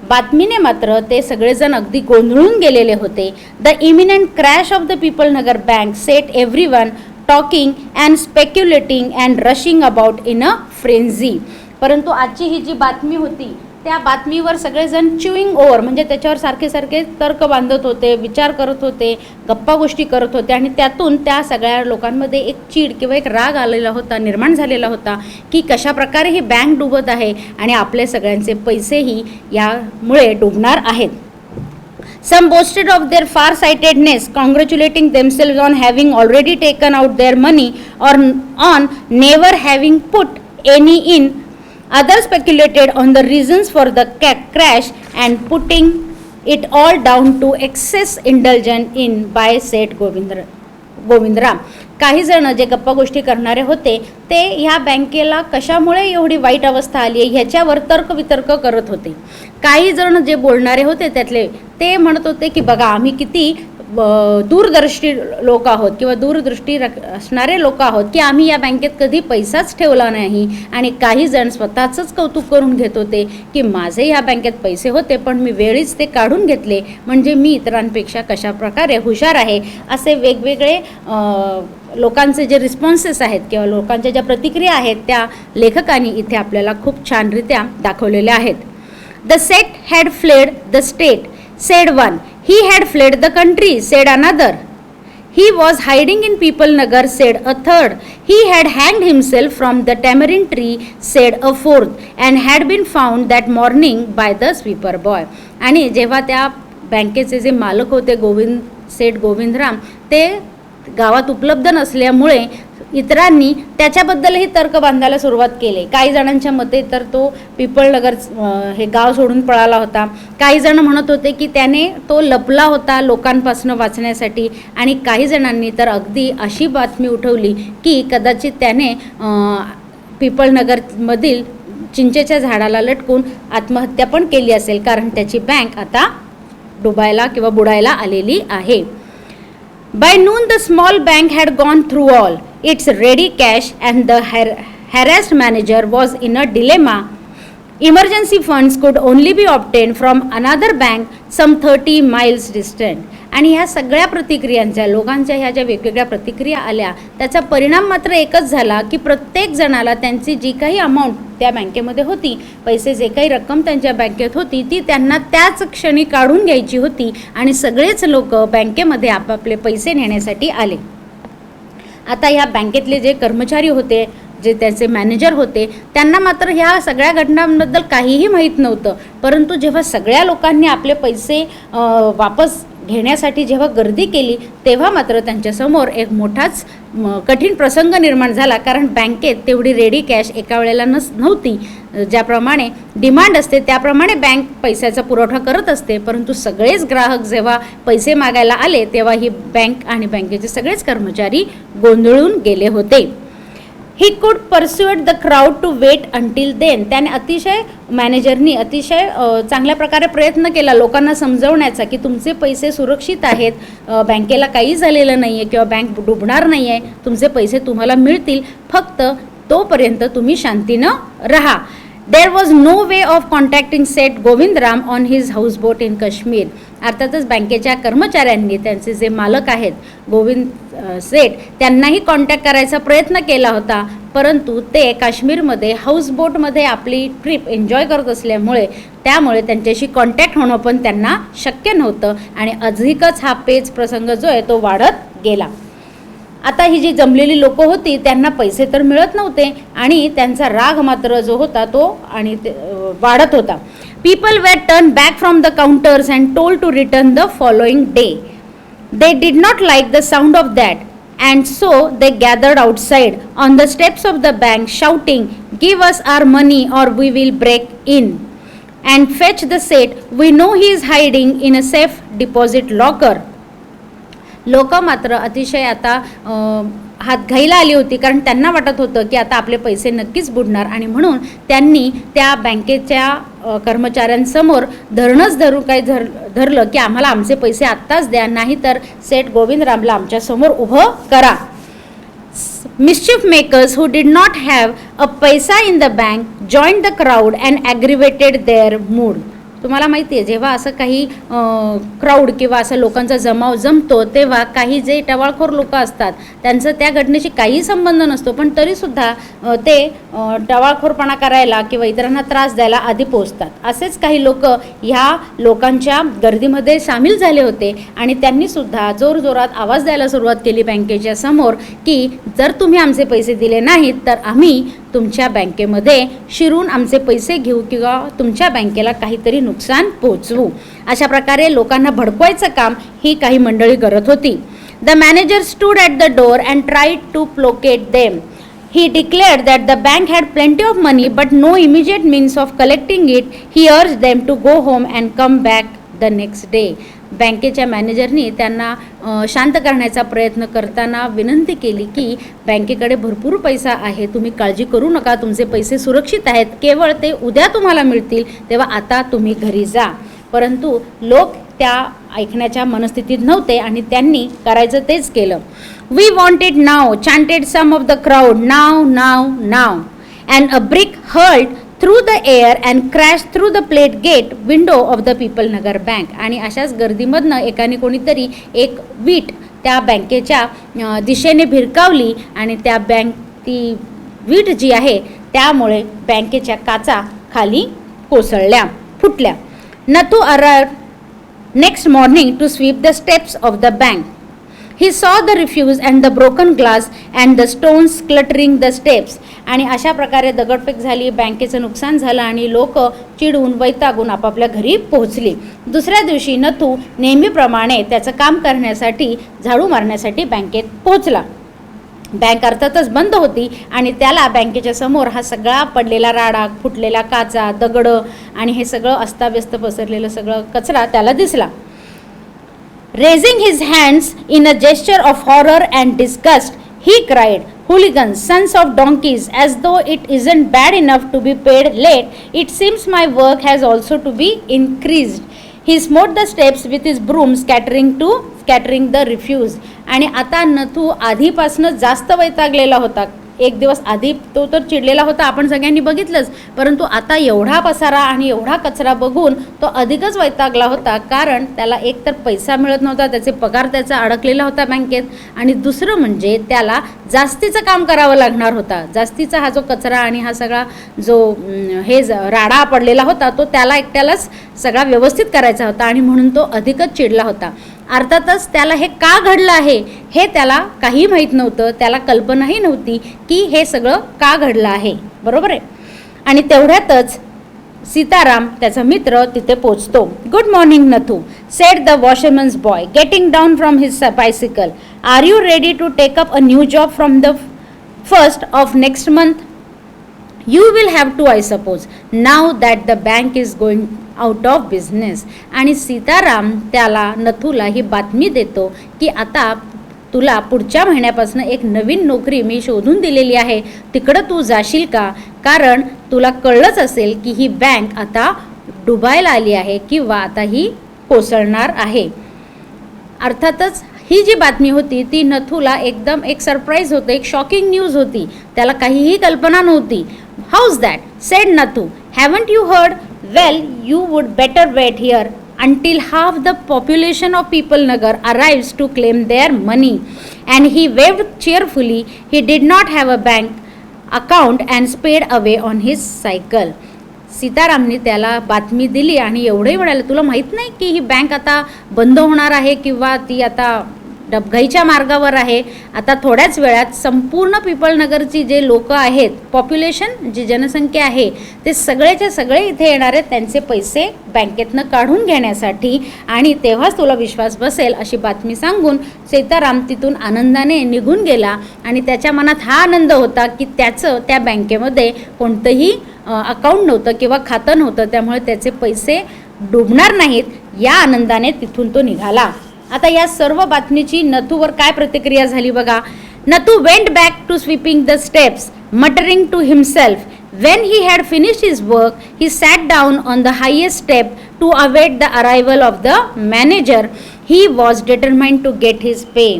बातमीने मात्र ते सगळेजण अगदी गोंधळून गेलेले होते. The imminent crash of the Pipalnagar bank set everyone talking and speculating and rushing about in a frenzy. परंतु आजची ही जी बातमी होती त्या बातमीवर सगळेजण च्युईंग ओव्हर म्हणजे त्याच्यावर सारखे सारखे तर्क बांधत होते, विचार करत होते, गप्पा गोष्टी करत होते आणि त्यातून त्या सगळ्या लोकांमध्ये एक चीड किंवा एक राग आलेला होता, निर्माण झालेला होता की कशा प्रकारे ही बँक डुबत आहे आणि आपले सगळ्यांचे पैसेही यामुळे डुबणार आहेत. Some boasted of their far-sightedness, congratulating themselves on having already taken out their money or on never having put any in. Others speculated on the reasons for the crash and putting it all down to excess indulgence in by said Govindram. काही जण जे गप्पा गोष्टी करणारे होते ते ह्या बँकेला कशामुळे एवढी वाईट अवस्था आली आहे ह्याच्यावर तर्कवितर्क करत होते. काही जण जे बोलणारे होते त्यातले ते म्हणत होते की बघा आम्ही किती दूरदर्शी लोक आहोत किंवा दूरदृष्टी असणारे लोक आहोत की आम्ही या बँकेत कधी पैसाच ठेवला नाही. आणि काही जण स्वतःचंच कौतुक करून घेत होते की माझे या बँकेत पैसे होते पण मी वेळीच ते काढून घेतले म्हणजे मी इतरांपेक्षा कशाप्रकारे हुशार आहे. असे वेगवेगळे लोकांचे जे रिस्पॉन्सेस आहेत किंवा लोकांच्या ज्या प्रतिक्रिया आहेत त्या लेखकांनी इथे आपल्याला खूप छानरित्या दाखवलेल्या आहेत. The set had fled the state, said one. He had fled the country, said another. He was hiding in People Nagar, said a third. He had hanged himself from the tamarind tree, said a fourth, and had been found that morning by the sweeper boy. आणि जेव्हा त्या बँकेचे जे मालक होते सेठ गोविंदराम ते गावात उपलब्ध नसल्यामुळे इतरांनी त्याच्याबद्दलही तर्क बांधायला सुरुवात केली. काही जणांच्या मते तर तो पिपळनगर हे गाव सोडून पळाला होता. काही जण म्हणत होते की त्याने तो लपला होता लोकांपासून वाचण्यासाठी. आणि काही जणांनी तर अगदी अशी बातमी उठवली की कदाचित त्याने पिपळनगरमधील चिंचेच्या झाडाला लटकून आत्महत्या पण केली असेल कारण त्याची बँक आता डुबायला किंवा बुडायला आलेली आहे. By noon the small bank had gone through all its ready cash and the harassed manager was in a dilemma. Emergency funds could only be obtained from another bank some 30 miles distant. आणि ह्या सगळ्या प्रतिक्रियांच्या लोकांच्या ह्या ज्या वेगवेगळ्या प्रतिक्रिया आल्या त्याचा परिणाम मात्र एकच झाला की प्रत्येक जणाला त्यांची जी काही अमाऊंट त्या बँकेमध्ये होती, पैसे जे काही रक्कम त्यांच्या बँकेत होती ती त्यांना त्याच क्षणी काढून घ्यायची होती आणि सगळेच लोक बँकेमध्ये आपापले पैसे नेण्यासाठी आले. आता ह्या बँकेतले जे कर्मचारी होते जे त्याचे मॅनेजर होते त्यांना मात्र ह्या सगळ्या घटनांबद्दल काहीही माहीत नव्हतं. परंतु जेव्हा सगळ्या लोकांनी आपले पैसे वापस घेण्यासाठी जेव्हा गर्दी केली तेव्हा मात्र त्यांच्यासमोर एक मोठाच कठीण प्रसंग निर्माण झाला. कारण बँकेत तेवढी रेडी कॅश एका वेळेला नव्हती. ज्याप्रमाणे डिमांड असते त्याप्रमाणे बँक पैशाचा पुरवठा करत असते. परंतु सगळेच ग्राहक जेव्हा पैसे मागायला आले तेव्हा ही बँक आणि बँकेचे सगळेच कर्मचारी गोंधळून गेले होते. He could persuade the crowd to wait until then. त्याने मॅनेजरनी अतिशय चांगल्या प्रकारे प्रयत्न केला लोकांना समजवण्याचा की तुमचे पैसे सुरक्षित आहेत, बँकेला काही झालेलं नाही आहे किंवा बँक डुबणार नाही आहे, तुमचे पैसे तुम्हाला मिळतील, फक्त तोपर्यंत तुम्ही शांतीनं राहा. There was no way of contacting Seth Govindram on his houseboat in Kashmir. अर्थातच बँकेच्या कर्मचाऱ्यांनी त्यांचे जे मालक आहेत गोविंद सेठ त्यांनाही कॉन्टॅक्ट करायचा प्रयत्न केला होता. परंतु ते काश्मीरमध्ये हाऊसबोटमध्ये आपली ट्रिप एन्जॉय करत असल्यामुळे त्यामुळे त्यांच्याशी कॉन्टॅक्ट होणं पण त्यांना शक्य नव्हतं आणि अधिकच हा पेच प्रसंग जो आहे तो वाढत गेला. आता ही जी जमलेली लोक होती त्यांना पैसे तर मिळत नव्हते आणि त्यांचा राग मात्र जो होता तो आणि वाढत होता. People were turned back from the counters and told to return the following day. They did not like the sound of that, and so they gathered outside on the steps of the bank shouting, "Give us our money or we will break in and fetch the Seth. We know he is hiding in a safe deposit locker." लोक मात्र अतिशय आता हातघाईला आली होती कारण त्यांना वाटत होतं की आता आपले पैसे नक्कीच बुडणार आणि म्हणून त्यांनी त्या बँकेच्या कर्मचाऱ्यांसमोर धरणंच धरलं की आम्हाला आमचे पैसे आत्ताच द्या, नाहीतर सेठ गोविंदरामला आमच्यासमोर उभं करा. Mischief makers who did not have a paisa in the bank joined the crowd and aggravated their mood. तुम्हाला माहिती आहे जेव्हा असं काही क्राऊड किंवा असं लोकांचा जमाव जमतो तेव्हा काही जे टवाळखोर लोक असतात त्यांचं त्या घटनेशी काही संबंध नसतो पण तरीसुद्धा ते टवाळखोरपणा करायला किंवा इतरांना त्रास द्यायला आधी पोहोचतात. असेच काही लोक ह्या लोकांच्या गर्दीमध्ये सामील झाले होते आणि त्यांनीसुद्धा जोरजोरात आवाज द्यायला सुरुवात केली बँकेच्या समोर की जर तुम्ही आमचे पैसे दिले नाहीत तर आम्ही तुमच्या बँकेमध्ये शिरून आमचे पैसे घेऊ किंवा तुमच्या बँकेला काहीतरी नुकसान पोहोचवू. अशा प्रकारे लोकांना भडकवायचं काम ही काही मंडळी करत होती. The manager stood at the door and tried to placate them. He declared that the bank had plenty of money but no immediate means of collecting it. He urged them to go home and come back the next day. बँकेच्या मॅनेजरनी त्यांना शांत करण्याचा प्रयत्न करताना विनंती केली की बँकेकडे भरपूर पैसा आहे, तुम्ही काळजी करू नका, तुमचे पैसे सुरक्षित आहेत, केवळ ते उद्या तुम्हाला मिळतील, तेव्हा आता तुम्ही घरी जा. परंतु लोक त्या ऐकण्याच्या मनस्थितीत नव्हते आणि त्यांनी करायचं तेच केलं. We want it now, chanted some of the crowd. Now now now. And a brick hurled through the air and crash through the plate gate window of the Pipal Nagar bank. आणि अशाच गर्दीमधनं एकाने कोणीतरी एक वीट त्या बँकेच्या दिशेने भिरकावली आणि त्या ती वीट जी आहे त्यामुळे बँकेच्या काचा खाली कोसळल्या, फुटल्या. Nathu arrived next morning to sweep the steps of the bank. He saw the refuse and the broken glass and the stones cluttering the steps. आणि अशा प्रकारे दगडफेक झाली, बँकेचं नुकसान झालं आणि लोक चिडून वैतागून आपापल्या घरी पोहोचली. दुसऱ्या दिवशी नथू नेहमीप्रमाणे त्याचं काम करण्यासाठी, झाडू मारण्यासाठी बँकेत पोहोचला. बँक अर्थातच बंद होती आणि त्याला बँकेच्या समोर हा सगळा पडलेला राडा, फुटलेला काचा, दगडं आणि हे सगळं अस्ताव्यस्त पसरलेलं सगळं कचरा त्याला दिसला. Raising his hands in a gesture of horror and disgust, he cried, "Hooligans, sons of donkeys, as though it isn't bad enough to be paid late, it seems my work has also to be increased." He smote the steps with his broom, scattering the refuse. आणि आता नथू आधीपासूनच जास्त वैतागलेला होता. एक दिवस आधी तो तर चिडलेला होता, आपण सगळ्यांनी बघितलंच, परंतु आता एवढा पसारा आणि एवढा कचरा बघून तो अधिकच वैतागला होता. कारण त्याला एक तर पैसा मिळत नव्हता, त्याचे पगार त्याचा अडकलेला होता बँकेत, आणि दुसरं म्हणजे त्याला जास्तीचं काम करावं लागणार होता. जास्तीचा हा जो कचरा आणि हा सगळा जो राडा पडलेला होता तो त्याला एकट्यालाच सगळा व्यवस्थित करायचा होता आणि म्हणून तो अधिकच चिडला होता. अर्थातच त्याला हे का घडलं आहे हे त्याला काही माहीत नव्हतं, त्याला कल्पनाही नव्हती की हे सगळं का घडलं आहे, बरोबर आहे. आणि तेवढ्यातच सीताराम त्याचा मित्र तिथे पोचतो. Good morning Nathu, said the washerman's boy getting down from his bicycle. Are you ready to take up a new job from the 1st of next month? You will have to, I suppose, now that the bank is going out of business. आणि सीताराम त्याला नथूला ही बातमी देतो की आता तुला पुढच्या महिन्यापासून एक नवीन नोकरी मी शोधून दिलेली आहे, तिकडं तू जाशील का? कारण तुला कळलंच असेल की ही बँक आता डुबायला आली आहे किंवा आता ही कोसळणार आहे. अर्थातच ही जी बातमी होती ती नथूला एकदम एक सरप्राईज होतं, एक शॉकिंग न्यूज होती, त्याला काहीही कल्पना नव्हती. How's that, said Nathu, haven't you heard? Well, you would better wait here until half the population of People Nagar arrives to claim their money. And he waved cheerfully. He did not have a bank account and sped away on his cycle. सीतारामने त्याला बातमी दिली आणि एवढंही म्हणाले, तुला माहीत नाही की ही bank आता बंद होणार आहे किंवा ती आता डबघाईच्या मार्गावर आहे. आता थोड्याच वेळात संपूर्ण पिपळनगरची जे लोक आहेत, पॉप्युलेशन जी जनसंख्या आहे, ते सगळेच्या सगळे इथे येणार आहेत त्यांचे पैसे बँकेतनं काढून घेण्यासाठी, आणि तेव्हाच तुला विश्वास बसेल अशी बातमी सांगून सीताराम तिथून आनंदाने निघून गेला. आणि त्याच्या मनात हा आनंद होता की त्याचं त्या बँकेमध्ये कोणतंही अकाउंट नव्हतं किंवा खातं नव्हतं, त्यामुळे त्याचे पैसे डुबणार नाहीत या आनंदाने तिथून तो निघाला. आता या सर्व बातमीची नथूवर काय प्रतिक्रिया झाली बघा. Nathu went back to sweeping the steps, muttering to himself. When he had finished his work, he sat down on the highest step to await the arrival of the manager. He was determined to get his pay.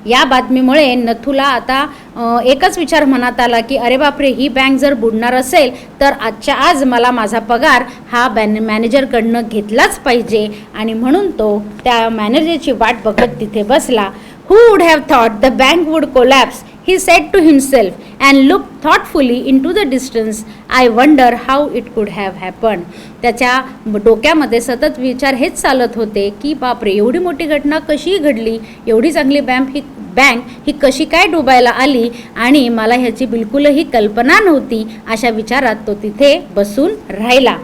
या बातमीमुळे नथूला आता एकच विचार मनात आला की अरे बापरे, ही bank जर बुडणार असेल तर आजच्या आज मला माझा पगार हा मॅनेजरकडनं घेतलाच पाहिजे. आणि म्हणून तो त्या मॅनेजरची वाट बघत तिथे बसला. Who would have thought the bank would collapse? He said to himself and looked thoughtfully into the distance. I wonder how it could have happened. त्याच्या डोक्यामध्ये सतत विचार हेच चालत होते की बापरे, एवढी मोठी घटना कशी घडली, एवढी चांगली बँक ही कशी काय डुबायला आली आणि मला ह्याची बिलकुलही कल्पना नव्हती. अशा विचारात तो तिथे बसून राहिला.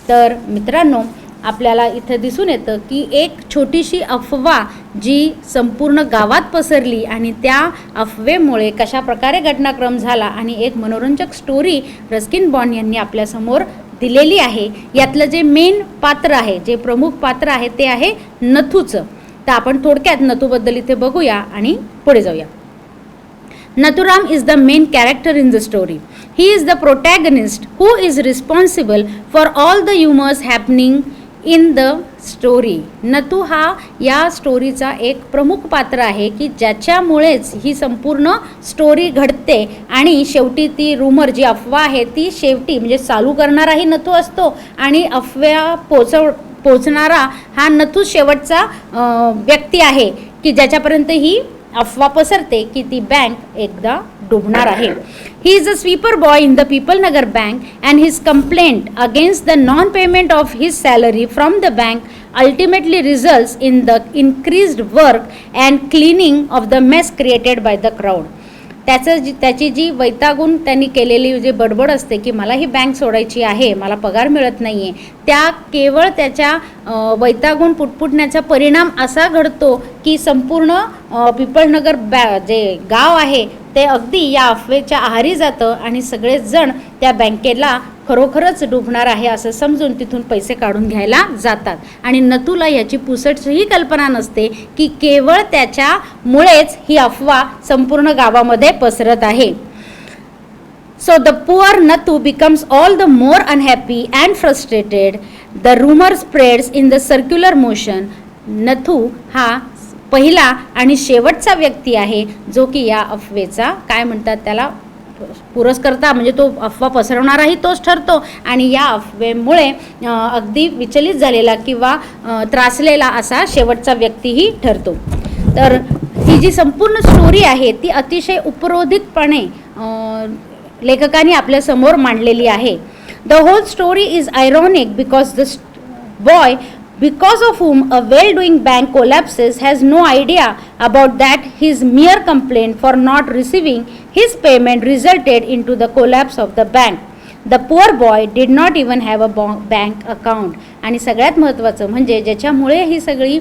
तर मित्रांनो, आपल्याला इथं दिसून येतं की एक छोटीशी अफवा जी संपूर्ण गावात पसरली आणि त्या अफवेमुळे कशा प्रकारे घटनाक्रम झाला आणि एक मनोरंजक स्टोरी रस्किन बॉन्ड यांनी आपल्यासमोर दिलेली आहे. यातलं जे मेन पात्र आहे, जे प्रमुख पात्र आहे ते आहे नथूचं. तर आपण थोडक्यात नथूबद्दल इथे बघूया आणि पुढे जाऊया. Nathuram is the main character in the story. He is the protagonist who is responsible for all the humors happening in the story. Nathu हा या स्टोरीचा एक प्रमुख पात्र आहे की ज्याच्यामुळेच ही संपूर्ण स्टोरी घडते आणि शेवटी ती रूमर जी अफवा आहे ती शेवटी म्हणजे चालू करणाराही नथू असतो आणि अफवा पोचणारा हा नथू शेवटचा व्यक्ती आहे की ज्याच्यापर्यंत ही अफवा पसरते की ती बँक एकदा डुबणार आहे. He is a sweeper boy in the Pipal Nagar bank and his complaint against the non payment of his salary from the bank ultimately results in the increased work and cleaning of the mess created by the crowd. त्याची जी वैतागून त्यांनी केलेली जी बडबड असते की मला ही bank सोडायची आहे, मला पगार मिळत नाही आहे, त्या केवळ त्याच्या वैतागून पुटपुटण्याचा परिणाम असा घडतो की संपूर्ण पिपळनगर जे गाव आहे ते अगदी या अफवेच्या आहारी जातं आणि सगळेच जण त्या बँकेला खरोखरच डुबणार आहे असं समजून तिथून पैसे काढून घ्यायला जातात. आणि नथूला याची पुसटही कल्पना नसते की केवळ त्याच्यामुळेच ही अफवा संपूर्ण गावामध्ये पसरत आहे. So the poor Nathu becomes all the more unhappy and frustrated. The rumor spreads in the circular motion. Nathu हा पहिला आणि शेवटचा व्यक्ती आहे जो की या अफवेचा काय म्हणतात त्याला पुरस्कर्ता म्हणजे तो अफवा पसरवणाराही तोच ठरतो आणि या अफवेमुळे अगदी विचलित झालेला किंवा त्रासलेला असा शेवटचा व्यक्तीही ठरतो. तर ही जी संपूर्ण स्टोरी आहे ती अतिशय उपरोधिकपणे लेखकाने आपल्या समोर मांडलेली आहे. The whole story is ironic because the boy because of whom a well-doing bank collapses has no idea about that his mere complaint for not receiving his payment resulted into the collapse of the bank. The poor boy did not even have a bank account. आणि सगळ्यात महत्त्वाचं म्हणजे ज्याच्यामुळे ही सगळी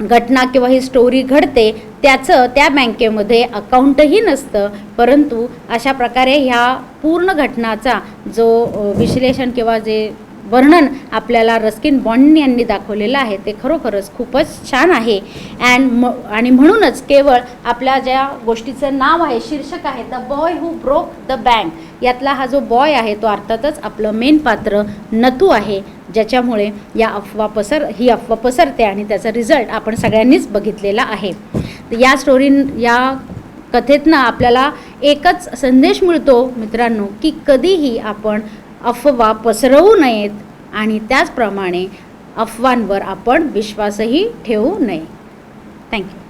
घटना किंवा ही story घडते त्याचं त्या बँकेमध्ये अकाउंटही नसतं. परंतु अशा प्रकारे ह्या पूर्ण घटनाचा जो विश्लेषण किंवा जे वर्णन आपल्याला रस्किन बॉन्ड यांनी दाखवलेलं आहे ते खरोखरच खूपच छान आहे. आणि म्हणूनच केवळ आपल्या ज्या गोष्टीचं नाव आहे, शीर्षक आहे the boy who broke the bank, यातला हा जो बॉय आहे तो अर्थातच आपलं मेन पात्र नथू आहे ज्याच्यामुळे ही अफवा पसरते आणि त्याचा रिझल्ट आपण सगळ्यांनीच बघितलेला आहे. या कथेतनं आपल्याला एकच संदेश मिळतो मित्रांनो की कधीही आपण अफवा पसरवू नयेत आणि त्याचप्रमाणे अफवांवर आपण विश्वासही ठेवू नये. थँक्यू.